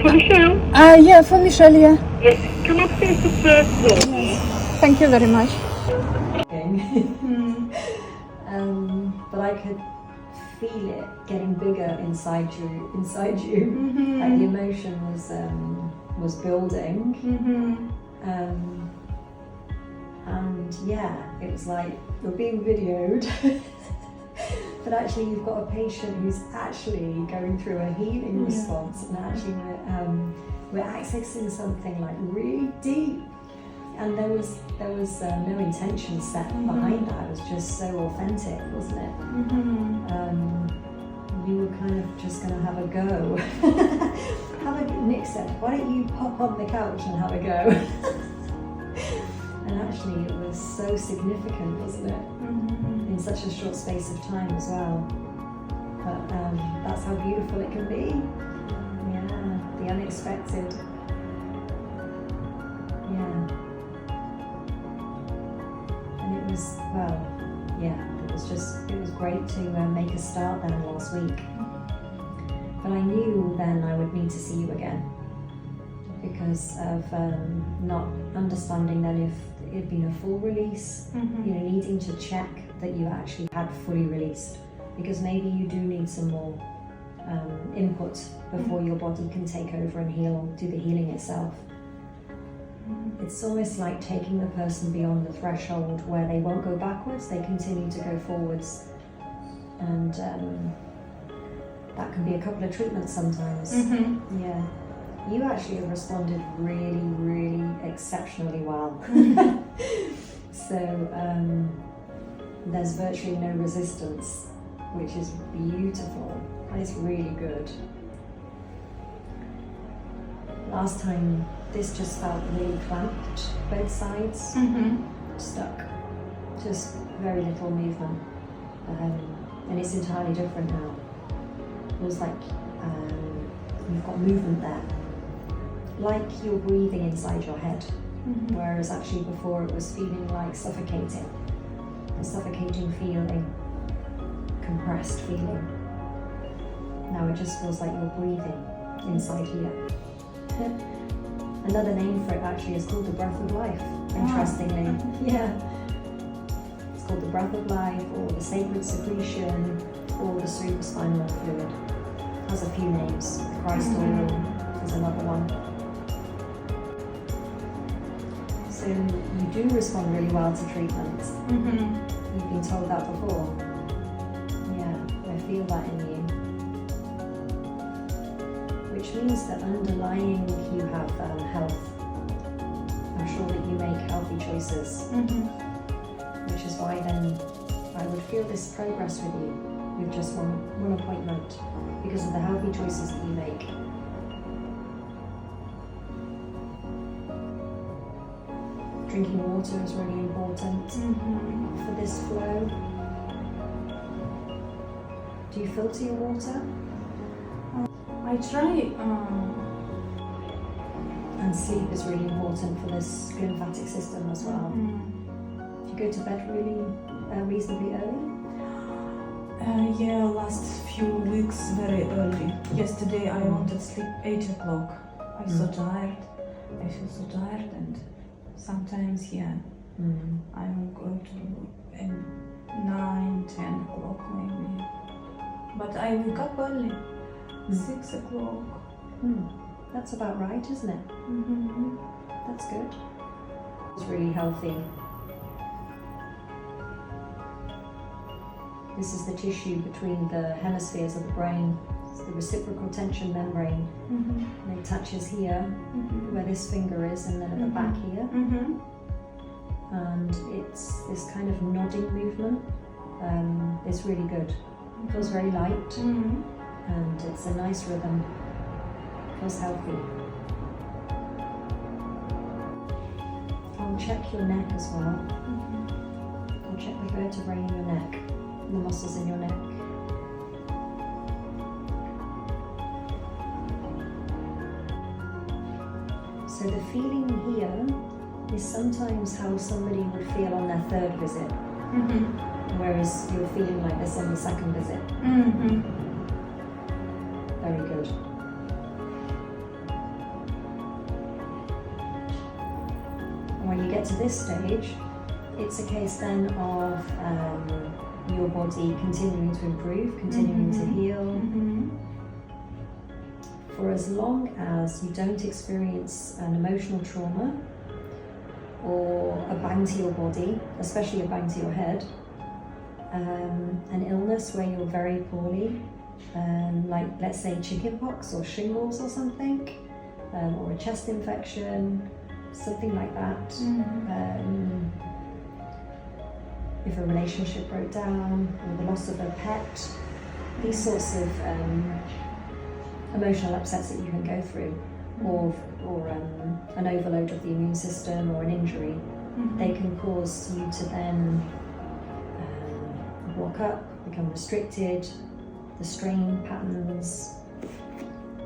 for Michelle? Yeah, for Michelle, yeah. Yes. Come upstairs to first floor, please. Thank you very much. But I could feel it getting bigger inside you. Like the emotion was building. And yeah, it was like you're being videoed, but actually you've got a patient who's actually going through a healing response, and actually we're accessing something like really deep. And there was no intention set behind that. It was just so authentic, wasn't it? You were kind of just going to have a go. Nick said, why don't you pop on the couch and have a go? And actually it was so significant, wasn't it? In such a short space of time as well. But that's how beautiful it can be. Yeah, the unexpected. Yeah. It was great to make a start then last week. But I knew then I would need to see you again because of not understanding then if it had been a full release, needing to check that you actually had fully released, because maybe you do need some more input before your body can take over and do the healing itself. It's almost like taking the person beyond the threshold where they won't go backwards, they continue to go forwards. And that can be a couple of treatments sometimes. Yeah. You actually have responded really, really exceptionally well. So there's virtually no resistance, which is beautiful. It's really good. Last time, this just felt really clamped, both sides, stuck, just very little movement. And it's entirely different now. It was like you've got movement there, like you're breathing inside your head, whereas actually before it was feeling like suffocating, a suffocating feeling, compressed feeling. Now it just feels like you're breathing inside here. Another name for it actually is called the breath of life, interestingly. Yeah. It's called the breath of life, or the sacred secretion, or the cerebrospinal fluid. It has a few names. Christ oil is another one. So you do respond really well to treatments. You've been told that before. Yeah, I feel that in you. Which means that underlying you have health. I'm sure that you make healthy choices, which is why then I would feel this progress with you with just one appointment, because of the healthy choices that you make. Drinking water is really important for this flow. Do you filter your water? I try. And sleep is really important for this lymphatic system as well. Do you go to bed really reasonably early? Yeah, last few weeks very early. Yesterday I wanted to sleep 8 o'clock. I feel so tired, and sometimes I will go to 9, 10 o'clock maybe. But I wake up early. 6 o'clock. That's about right, isn't it? That's good. It's really healthy. This is the tissue between the hemispheres of the brain. It's the reciprocal tension membrane. And it touches here, where this finger is, and then at the back here. And it's this kind of nodding movement. It's really good. It feels very light. And it's a nice rhythm. Feels healthy. I'll check your neck as well. I'll check the vertebrae in your neck, the muscles in your neck. So the feeling here is sometimes how somebody would feel on their third visit, whereas you're feeling like this on the second visit. Very good. to this stage, it's a case then of your body continuing to improve, continuing to heal. For as long as you don't experience an emotional trauma or a bang to your body, especially a bang to your head, an illness where you're very poorly, like let's say chickenpox or shingles or something, or a chest infection, something like that. If a relationship broke down, or the loss of a pet, these sorts of emotional upsets that you can go through, or an overload of the immune system or an injury, they can cause you to then block up, become restricted, the strain patterns.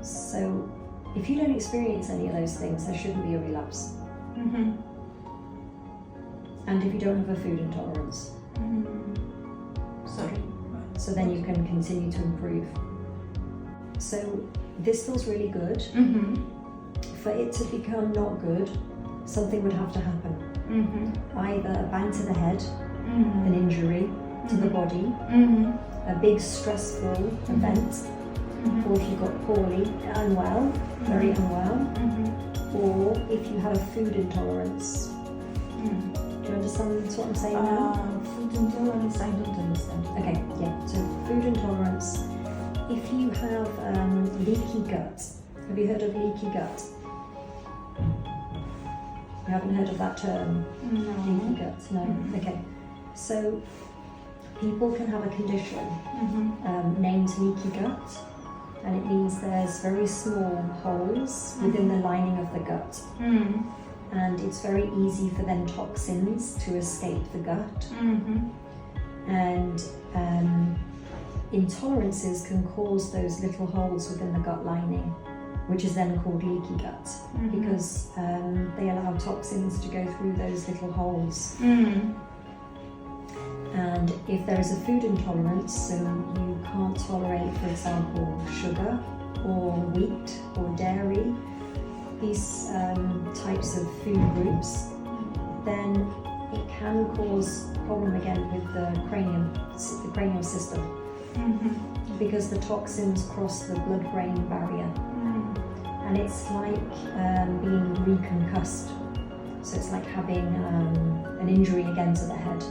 So if you don't experience any of those things, there shouldn't be a relapse. And if you don't have a food intolerance, so then you can continue to improve. So this feels really good. For it to become not good, something would have to happen. Either a bang to the head, an injury to the body, a big stressful event, or if you got poorly, unwell, very unwell, or if you had a food intolerance. Do you understand what I'm saying now? Food intolerance, I don't understand. Okay, yeah, so food intolerance, if you have leaky gut, have you heard of leaky gut? You haven't heard of that term? No. Leaky gut, no? Okay, so people can have a condition named leaky gut, and it means there's very small holes within the lining of the gut. And it's very easy for then toxins to escape the gut. And intolerances can cause those little holes within the gut lining, which is then called leaky gut, because they allow toxins to go through those little holes. And if there is a food intolerance, so you can't tolerate, for example, sugar or wheat or dairy, these types of food groups, then it can cause problem again with the cranial system, because the toxins cross the blood-brain barrier, and it's like being reconcussed. So it's like having an injury again to the head,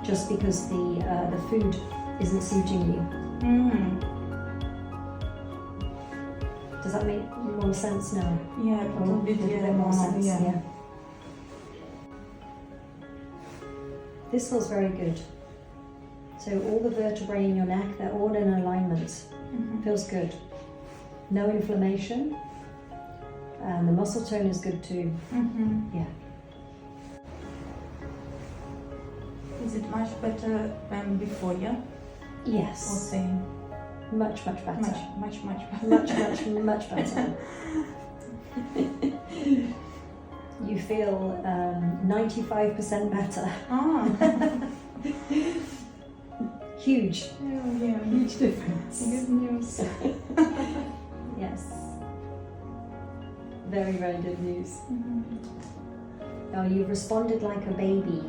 just because the food isn't suiting you. Does that make more sense now? Yeah, a little bit more sense. Yeah. This feels very good. So all the vertebrae in your neck, they're all in alignment. Feels good. No inflammation. And the muscle tone is good too. Yeah. Is it much better than before, yeah? Or Yes. same? Much better. Much better. Much better. You feel 95% better. Huge. Yeah. Huge difference. Good news. Yes. Very, very good news. Now you've responded like a baby,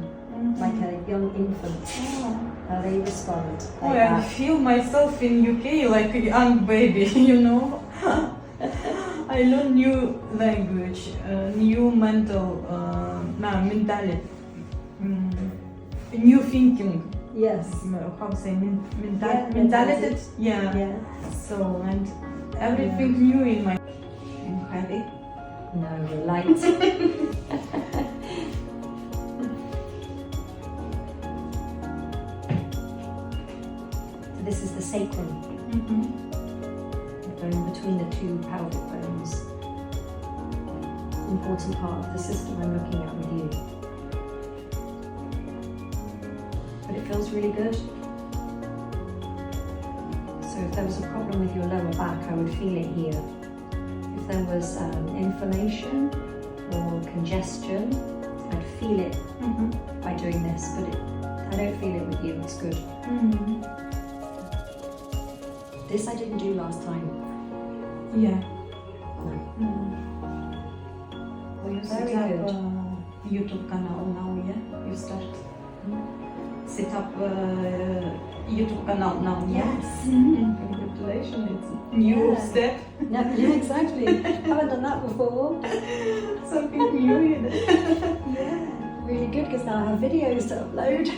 like a young infant. How they respond like I that. feel myself in UK like a young baby, you know. I learn new language, new mentality, new thinking. Yes. How to say mentality. mentality? Yeah. Yeah. So and everything new in my. I'm heavy. No, you're light. This is the sacrum, going between the two pelvic bones. Important part of the system I'm looking at with you. But it feels really good. So if there was a problem with your lower back, I would feel it here. If there was inflammation or congestion, I'd feel it by doing this, but I don't feel it with you, it's good. This I didn't do last time. Yeah. No. We used Very to have good. YouTube channel now, yeah? You start set up YouTube channel now, yeah? Yes. Congratulations, it's a new Yeah. step. No, yeah, exactly. Haven't done that before. Something new. Yeah, really good because now I have videos to upload.